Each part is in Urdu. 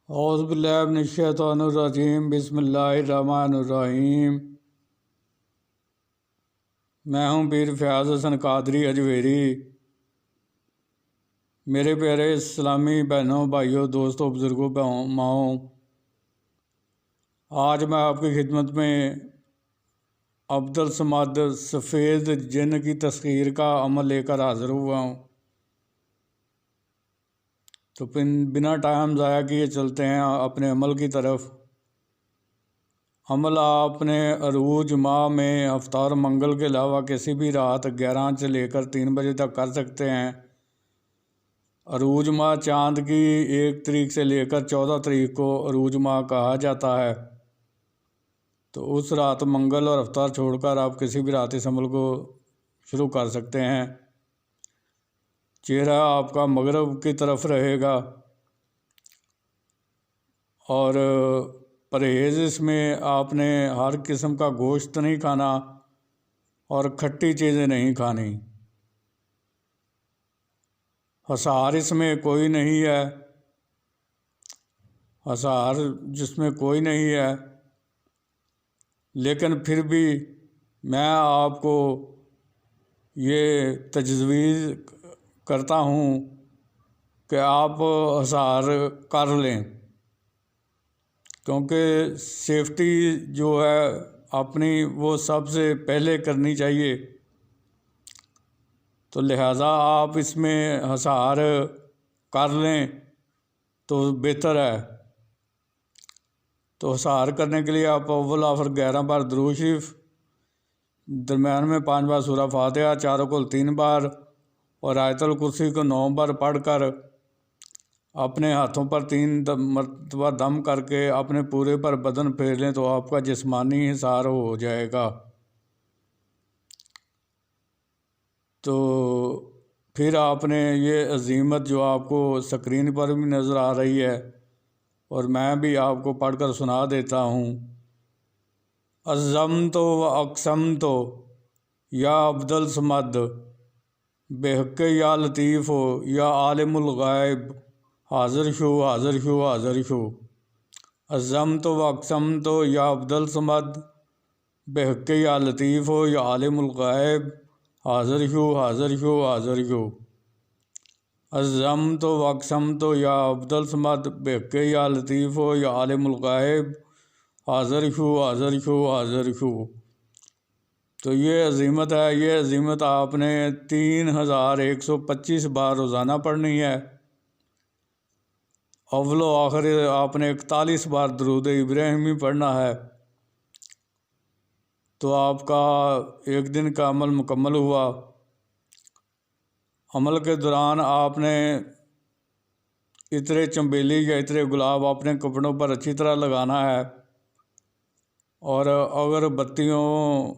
اعوذ باللہ من الشیطان الرجیم، بسم اللہ الرحمن الرحیم۔ میں ہوں پیر فیاض حسن قادری اجویری۔ میرے پیارے اسلامی بہنوں، بھائیوں، دوستوں، بزرگوں، ماؤں، آج میں آپ کی خدمت میں عبدالصمد سفید جن کی تسخیر کا عمل لے کر حاضر ہوا ہوں۔ تو بنا ٹائم ضائع کیے چلتے ہیں اپنے عمل کی طرف۔ عمل آپ نے عروج ماہ میں افطار منگل کے علاوہ کسی بھی رات 11 سے لے کر 3 بجے تک کر سکتے ہیں۔ عروج ماہ چاند کی 1 تاریخ سے لے کر 14 تاریخ کو عروج ماہ کہا جاتا ہے۔ تو اس رات منگل اور افطار چھوڑ کر آپ کسی بھی رات اس عمل کو شروع کر سکتے ہیں۔ چہرہ آپ کا مغرب کی طرف رہے گا اور پرہیز اس میں آپ نے ہر قسم کا گوشت نہیں کھانا اور کھٹی چیزیں نہیں کھانی۔ حسار اس میں کوئی نہیں ہے، حسار جس میں کوئی نہیں ہے، لیکن پھر بھی میں آپ کو یہ تجویز کرتا ہوں کہ آپ حسار کر لیں، کیونکہ سیفٹی جو ہے اپنی وہ سب سے پہلے کرنی چاہیے۔ تو لہٰذا آپ اس میں حسار کر لیں تو بہتر ہے۔ تو حسار کرنے کے لیے آپ اول آخر 11 بار درود شریف، درمیان میں 5 بار سورہ فاتحہ، چاروں کل 3 بار اور آیت الکرسی کو 9 بار پڑھ کر اپنے ہاتھوں پر 3 مرتبہ دم کر کے اپنے پورے پر بدن پھیر لیں تو آپ کا جسمانی حسار ہو جائے گا۔ تو پھر آپ نے یہ عظیمت جو آپ کو سکرین پر بھی نظر آ رہی ہے اور میں بھی آپ کو پڑھ کر سنا دیتا ہوں۔ عزمت و اقسمت یا عبدالصمد بحق یا لطیف یا عالم الغیب حاضر شو حاضر شو حاضر شو۔ عزمت و اقسمت یا عبدالصمد بحق یا لطیف یا عالم الغیب حاضر شو حاضر شو حاضر شو۔ عزمت و اقسمت یا عبدالصمد بحق یا لطیف یا عالم الغیب حاضر شو حاضر شو حاضر شو۔ تو یہ عظیمت ہے، یہ عظیمت آپ نے 3125 بار روزانہ پڑھنی ہے۔ اول و آخر آپ نے 41 بار درود ابراہیمی پڑھنا ہے۔ تو آپ کا ایک دن کا عمل مکمل ہوا۔ عمل کے دوران آپ نے عطر چنبیلی یا عطر گلاب اپنے کپڑوں پر اچھی طرح لگانا ہے، اور اگر بتیوں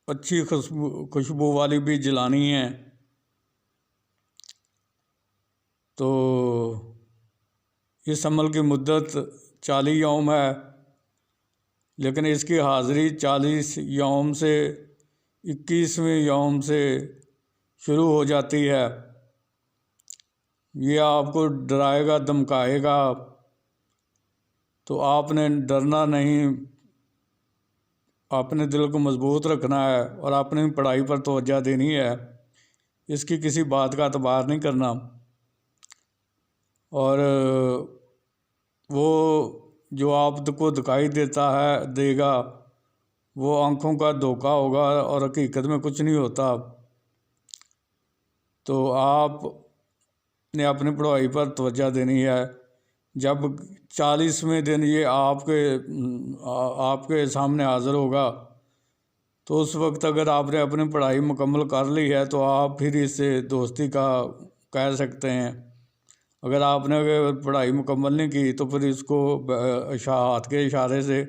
اچھی خوشبو والی بھی جلانی ہیں تو اس عمل کی مدت 40 یوم ہے، لیکن اس کی حاضری 40 یوم سے 21ویں یوم سے شروع ہو جاتی ہے۔ یہ آپ کو ڈرائے گا، دھمکائے گا، تو آپ نے ڈرنا نہیں، اپنے دل کو مضبوط رکھنا ہے اور اپنی پڑھائی پر توجہ دینی ہے۔ اس کی کسی بات کا اعتبار نہیں کرنا، اور وہ جو آپ کو دکھائی دے گا وہ آنکھوں کا دھوکہ ہوگا اور حقیقت میں کچھ نہیں ہوتا۔ تو آپ نے اپنی پڑھائی پر توجہ دینی ہے۔ جب 40ویں دن یہ آپ کے سامنے حاضر ہوگا تو اس وقت اگر آپ نے اپنی پڑھائی مکمل کر لی ہے تو آپ پھر اس سے دوستی کا کہہ سکتے ہیں۔ اگر آپ نے پڑھائی مکمل نہیں کی تو پھر اس کو ہاتھ کے اشارے سے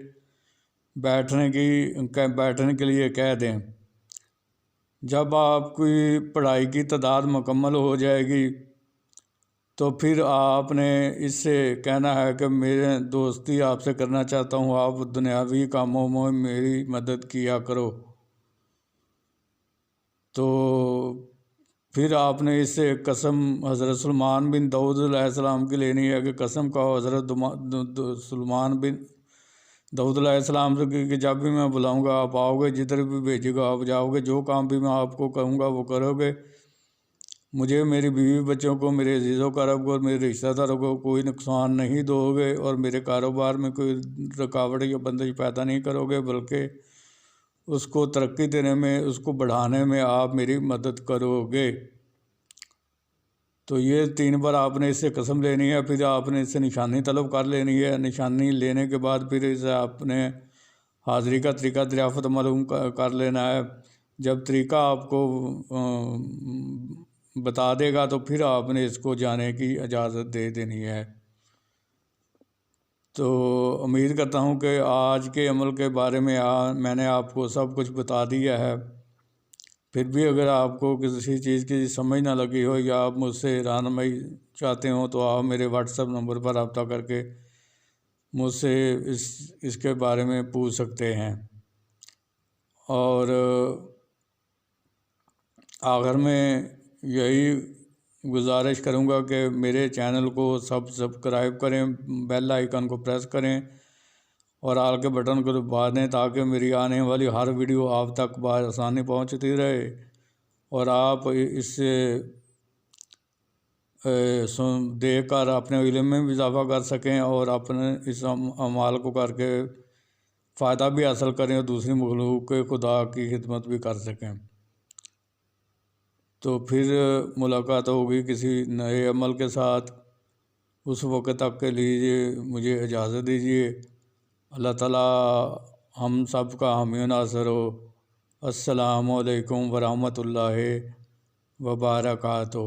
بیٹھنے کے لیے کہہ دیں۔ جب آپ کی پڑھائی کی تعداد مکمل ہو جائے گی تو پھر آپ نے اس سے کہنا ہے کہ میرے دوستی آپ سے کرنا چاہتا ہوں، آپ دنیاوی کاموں میں میری مدد کیا کرو۔ تو پھر آپ نے اس سے قسم حضرت سلمان بن داؤد علیہ السلام کی لینی ہے کہ قسم کہو حضرت سلمان بن داؤد علیہ السلام سے کہ جب بھی میں بلاؤں گا آپ آؤ گے، جدھر بھی بھیجے گا آپ جاؤ گے، جو کام بھی میں آپ کو کہوں گا وہ کرو گے، مجھے، میری بیوی بچوں کو، میرے عزیز و اقارب کو اور میرے رشتہ داروں کو کوئی نقصان نہیں دو گے، اور میرے کاروبار میں کوئی رکاوٹ یا بندش پیدا نہیں کرو گے، بلکہ اس کو ترقی دینے میں، اس کو بڑھانے میں آپ میری مدد کرو گے۔ تو یہ 3 بار آپ نے اس سے قسم لینی ہے، پھر آپ نے اس سے نشانی طلب کر لینی ہے۔ نشانی لینے کے بعد پھر اسے آپ نے حاضری کا طریقہ دریافت معلوم کر لینا ہے۔ جب طریقہ آپ کو بتا دے گا تو پھر آپ نے اس کو جانے کی اجازت دے دینی ہے۔ تو امید کرتا ہوں کہ آج کے عمل کے بارے میں میں نے آپ کو سب کچھ بتا دیا ہے۔ پھر بھی اگر آپ کو کسی چیز کی سمجھ نہ لگی ہو یا آپ مجھ سے رہنمائی چاہتے ہوں تو آپ میرے واٹس ایپ نمبر پر رابطہ کر کے مجھ سے اس کے بارے میں پوچھ سکتے ہیں۔ اور آخر میں یہی گزارش کروں گا کہ میرے چینل کو سبسکرائب کریں، بیل آئیکن کو پریس کریں اور آل کے بٹن کو دبا دیں تاکہ میری آنے والی ہر ویڈیو آپ تک بآسانی پہنچتی رہے اور آپ اس سے دیکھ کر اپنے علم میں بھی اضافہ کر سکیں اور اپنے اس اعمال کو کر کے فائدہ بھی حاصل کریں اور دوسری مخلوق کے خدا کی خدمت بھی کر سکیں۔ تو پھر ملاقات ہوگی کسی نئے عمل کے ساتھ، اس وقت تک کے لیے مجھے اجازت دیجیے۔ اللہ تعالیٰ ہم سب کا حامی و ناصر ہو۔ السلام علیکم ورحمۃ اللہ وبرکاتہ۔